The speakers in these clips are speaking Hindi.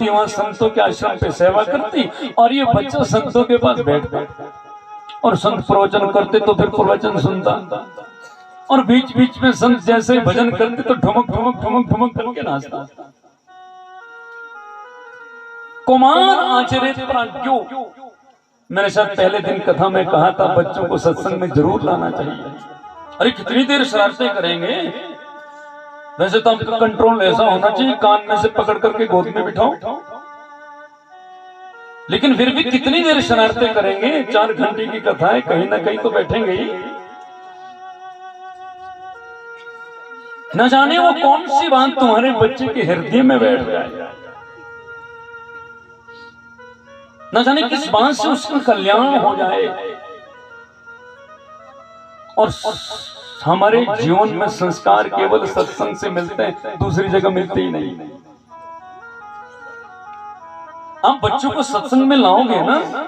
वहां संतों के आश्रम पे सेवा करती और ये बच्चा संतों के पास बैठता और संत प्रवचन करते तो फिर प्रवचन सुनता और बीच बीच में संत जैसे भजन करते तो ठुमक ठुमक ठुमक ठुमक करके नाचता। कुमार आचरित प्राज्ञो, मैंने शायद पहले दिन कथा में कहा था बच्चों को सत्संग में जरूर लाना चाहिए। अरे कितनी देर शरारतें करेंगे, वैसे तो आपका कंट्रोल ऐसा होना चाहिए कान में से पकड़ करके गोद में बिठाओ, लेकिन फिर भी कितनी देर शरारतें करेंगे। 4 घंटे की कथा है, कहीं ना कहीं तो बैठेंगे ही। न जाने वो कौन सी बात तुम्हारे बच्चे के हृदय में बैठ जाए, न जाने किस बात से उसका कल्याण हो जाए। और हमारे जीवन में संस्कार केवल सत्संग से मिलते हैं, दूसरी जगह मिलते ही नहीं। आप बच्चों को सत्संग में लाओगे ना,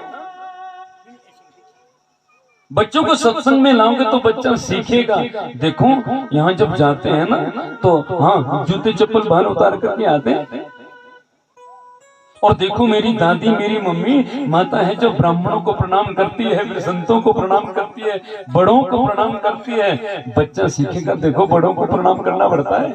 बच्चों को सत्संग में लाओगे तो बच्चा सीखेगा। देखो यहाँ जब जाते हैं ना तो हाँ जूते चप्पल बाहर उतार करके आते हैं। और देखो मेरी दादी मेरी मम्मी माता है जो ब्राह्मणों को प्रणाम करती है, फिर संतों को प्रणाम करती है, बड़ों को प्रणाम करती है। बच्चा सीखेगा देखो बड़ों को प्रणाम करना पड़ता है।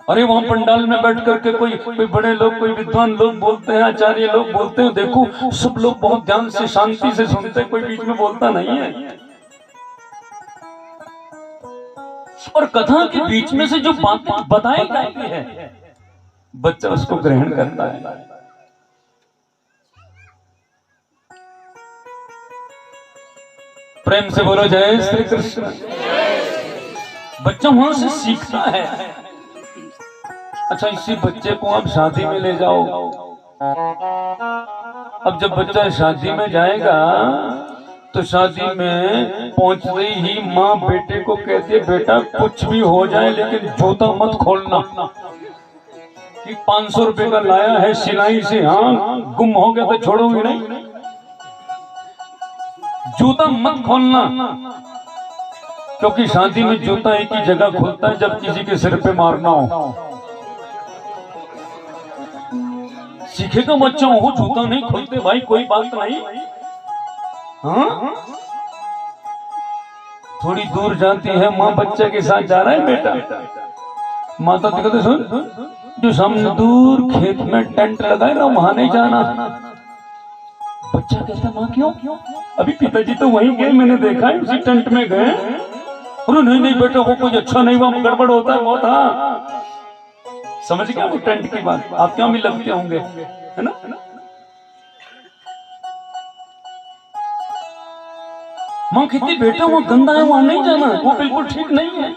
अरे वहां पंडाल में बैठ करके कोई बड़े लोग, कोई विद्वान लोग बोलते हैं, आचार्य लोग बोलते हैं, देखो सब लोग बहुत ध्यान से शांति से सुनते हैं, कोई बीच में बोलता नहीं है। और कथा के बीच में से जो बातें बताई जाती है बच्चा उसको ग्रहण करता है। प्रेम से बोलो जय श्री कृष्ण। बच्चा वहां से सीखता है। अच्छा इसी बच्चे को आप शादी में ले जाओ। अब जब बच्चा शादी में जाएगा तो शादी में पहुंचते ही माँ बेटे को कहती है बेटा कुछ भी हो जाए लेकिन जूता मत खोलना, कि 500 रुपए का लाया है सिलाई से, हाँ गुम हो गया तो छोड़ोगे नहीं, जूता मत खोलना। क्योंकि शादी में जूता एक ही जगह खुलता है जब किसी के सिर पे मारना हो। सीखेगा बच्चा हो जूता नहीं खोलते भाई, कोई बात नहीं। हाँ? थोड़ी दूर जाती है माँ, बच्चे के साथ जा रहा है बेटा, माता कहते सुन जो सामने दूर खेत में टेंट लगाए ना वहां नहीं जाना। बच्चा कहता माँ क्यों? अभी पिताजी तो वहीं गए, मैंने देखा है उसी टेंट में गए। अरे नहीं नहीं बेटा वो कुछ अच्छा नहीं, वहां गड़बड़ होता है बहुत। हाँ समझ गया वो टेंट की बात, आप क्या भी लगते होंगे है ना। माँ कहती बेटा वो गंदा है वहां नहीं जाना, वो बिल्कुल ठीक नहीं है।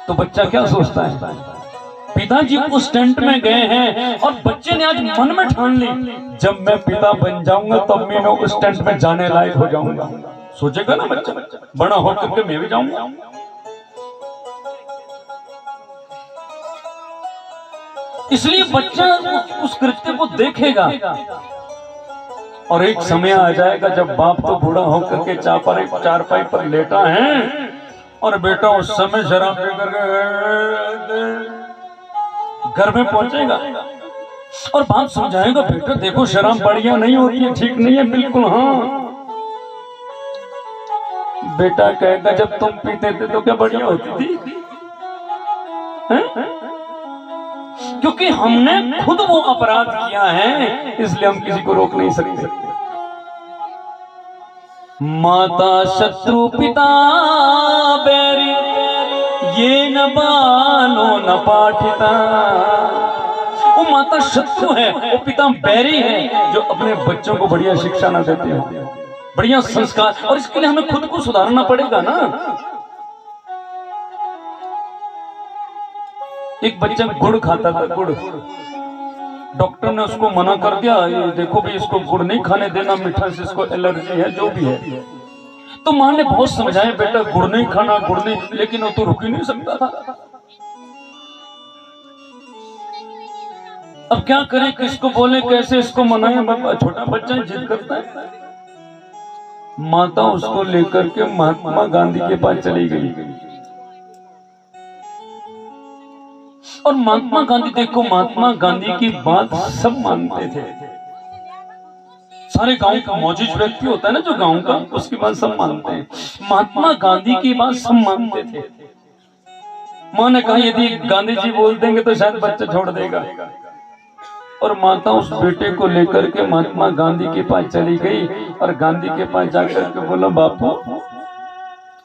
तो बच्चा क्या सोचता है पिताजी उस टेंट में गए हैं और बच्चे ने आज मन में ठान ली जब मैं पिता बन जाऊंगा तब मैं उस टेंट में जाने लायक हो जाऊंगा। सोचेगा ना बच्चा बड़ा होकर के मैं भी जाऊंगा। इसलिए बच्चा उस कृत्य को देखेगा और एक समय आ जाएगा जब बाप तो बूढ़ा होकर के चारपाई पर लेटा है और बेटा उस समय शराब पी करके घर में पहुंचेगा और बाप समझाएगा बेटा देखो शराब बढ़िया नहीं होती है, ठीक नहीं है बिल्कुल। हाँ बेटा कहेगा जब तुम पीते थे तो क्या बढ़िया होती थी है? क्योंकि हमने खुद वो अपराध किया है इसलिए हम किसी को रोक नहीं सकते। माता शत्रु पिता बैरी ये न बालो न पाठिता। वो माता शत्रु है, वो पिता बैरी है जो अपने बच्चों को बढ़िया शिक्षा ना देते हैं, बढ़िया संस्कार। और इसके लिए हमें खुद को सुधारना पड़ेगा ना। एक बच्चा गुड़ खाता था, गुड़, डॉक्टर ने उसको मना कर दिया, ये देखो भी इसको गुड़ नहीं खाने देना, मीठा से इसको एलर्जी है जो भी है। तो मां ने बहुत समझाया बेटा गुड़ नहीं खाना, गुड़ नहीं, लेकिन वो तो रुक ही नहीं सकता था। अब क्या करें, किसको बोले, कैसे इसको मनाए? छोटा बच्चा जिद करता है। माता उसको लेकर के महात्मा गांधी के पास चली गई। और महात्मा गांधी, देखो महात्मा गांधी की बात सब मानते थे। सारे गांव का मौजूद व्यक्ति होता है ना जो गांव का, उसकी बात सब मानते हैं। महात्मा गांधी की बात सब मानते थे। मां ने कहा यदि गांधी जी बोल देंगे तो शायद बच्चा छोड़ देगा। और माता उस बेटे को लेकर के महात्मा गांधी के पास चली गई और गांधी के पास जाकर के बोला, बापू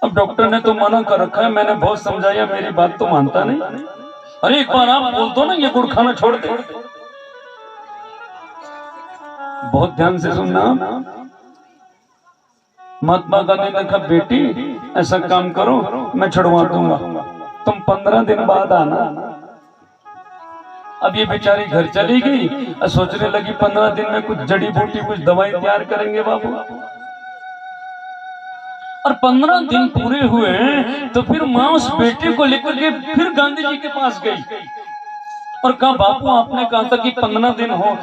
अब डॉक्टर ने तो मना कर रखा है, मैंने बहुत समझाया, मेरी बात तो मानता नहीं। अरे एक बार आप बोल दो ना ये गुड़ खाना छोड़ दे। बहुत ध्यान से सुनना। महात्मा गांधी ने कहा, बेटी ऐसा काम करो, मैं छुड़वा दूंगा, तुम 15 दिन बाद आना। अब ये बेचारी घर चली गई और सोचने लगी 15 दिन में कुछ जड़ी बूटी, कुछ दवाई तैयार करेंगे बाबू। और 15 दिन पूरे हुए तो फिर माँ उस बेटे को लेकर के फिर गांधी जी के पास गई और कहा, बापू आपने कहा था कि 15 दिन हो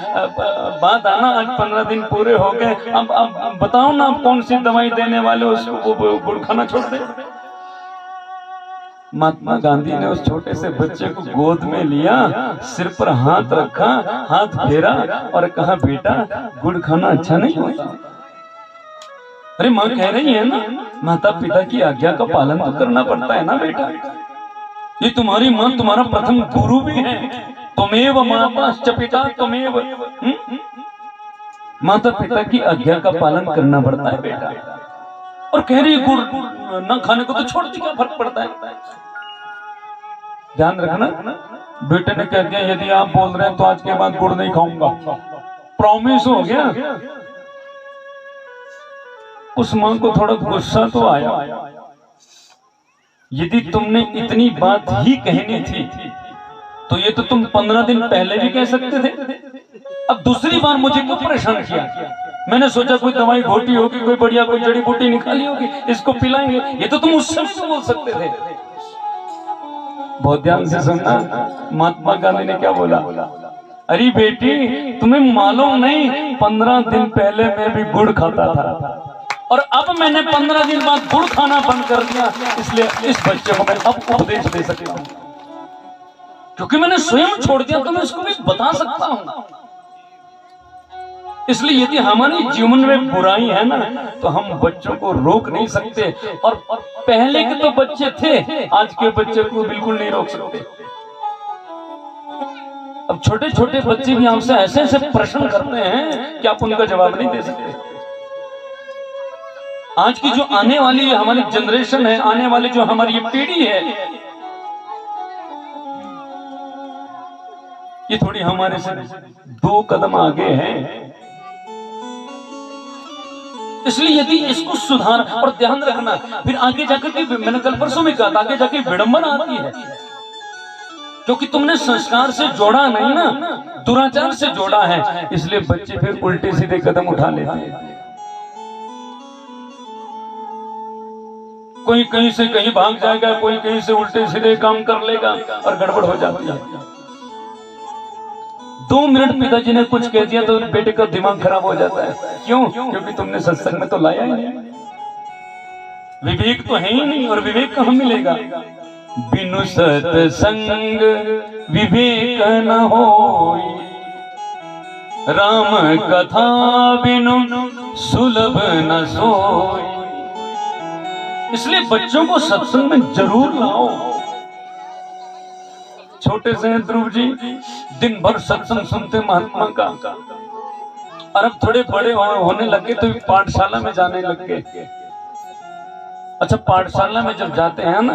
बाद आना, आज 15 दिन पूरे हो गए, अब बताओ ना आप कौन सी दवाई देने वाले, उसको वो गुड़ खाना छोड़ दे। महात्मा गांधी ने उस छोटे से बच्चे को गोद में लिया, सिर पर हाथ रखा, हाथ फेरा और कहा, बेटा गुड़ खाना अच्छा नहीं होता। अरे माँ कह रही है ना, माता पिता की आज्ञा का पालन तो करना पड़ता है ना बेटा। ये तुम्हारी माँ तुम्हारा प्रथम गुरु भी है। तुमेव माता च पिता तुमेव। माता पिता की आज्ञा का पालन करना पड़ता है बेटा। और कह रही गुड़ न खाने को तो छोड़ दी, क्या फर्क पड़ता है। ध्यान रखना। बेटे ने कह दिया, यदि आप बोल रहे हैं तो आज के बाद गुड़ नहीं खाऊंगा, प्रॉमिस हो गया। उस मां को थोड़ा गुस्सा तो आया, यदि तुमने इतनी बात ही कहनी थी तो ये तो तुम 15 दिन पहले भी कह सकते थे। अब दूसरी बार मुझे क्यों परेशान किया। मैंने सोचा कोई दवाई घोटी होगी, कोई बढ़िया कोई जड़ी बूटी निकाली होगी, इसको पिलाएंगे, ये तो तुम उस समय तो बोल सकते थे। बहुत ध्यान से सुनना। महात्मा गांधी ने क्या बोला, अरे बेटी तुम्हें मालूम नहीं, 15 दिन पहले मैं भी गुड़ खाता था और अब मैंने 15 दिन बाद गुड़ खाना बंद कर दिया, इसलिए इस बच्चे को मैं अब उपदेश दे सकता हूँ, क्योंकि मैंने स्वयं छोड़ दिया तो मैं इसको भी बता सकता हूँ। इसलिए यदि हमारे जीवन में बुराई है ना तो हम बच्चों को रोक नहीं सकते। और पहले के तो बच्चे थे, आज के बच्चे को बिल्कुल नहीं रोक सकते। अब छोटे छोटे बच्चे भी हमसे ऐसे ऐसे प्रश्न करते हैं कि आप उनका जवाब नहीं दे सकते। आज की जो आने वाली हमारी जनरेशन है, आने वाली जो हमारी ये पीढ़ी है, ये थोड़ी हमारे से 2 कदम आगे है। इसलिए यदि इसको सुधार और ध्यान रखना, फिर आगे जाकर के, मैंने कल परसों में कहा, आगे जाके विडंबना आती है, क्योंकि तुमने संस्कार से जोड़ा नहीं ना, दुराचार से जोड़ा है। इसलिए बच्चे फिर उल्टे सीधे कदम उठा लेते हैं। कोई कहीं से कहीं भाग जाएगा, कोई कहीं से उल्टे सीधे काम कर लेगा और गड़बड़ हो जाती है। 2 मिनट पिताजी ने कुछ कह दिया तो बेटे का दिमाग खराब हो जाता है। क्यों? क्योंकि तुमने सत्संग में तो लाया ही नहीं, विवेक तो है ही नहीं। और विवेक कहाँ मिलेगा? बिनु सत्संग विवेक न होई, राम कथा बिनु सुलभ न सोई। इसलिए बच्चों को सत्संग में जरूर लाओ। छोटे से ध्रुव जी दिन भर सत्संग सुनते महात्मा का, और अब थोड़े बड़े होने लगे तो पाठशाला में जाने लग गए। अच्छा, पाठशाला में जब जाते हैं ना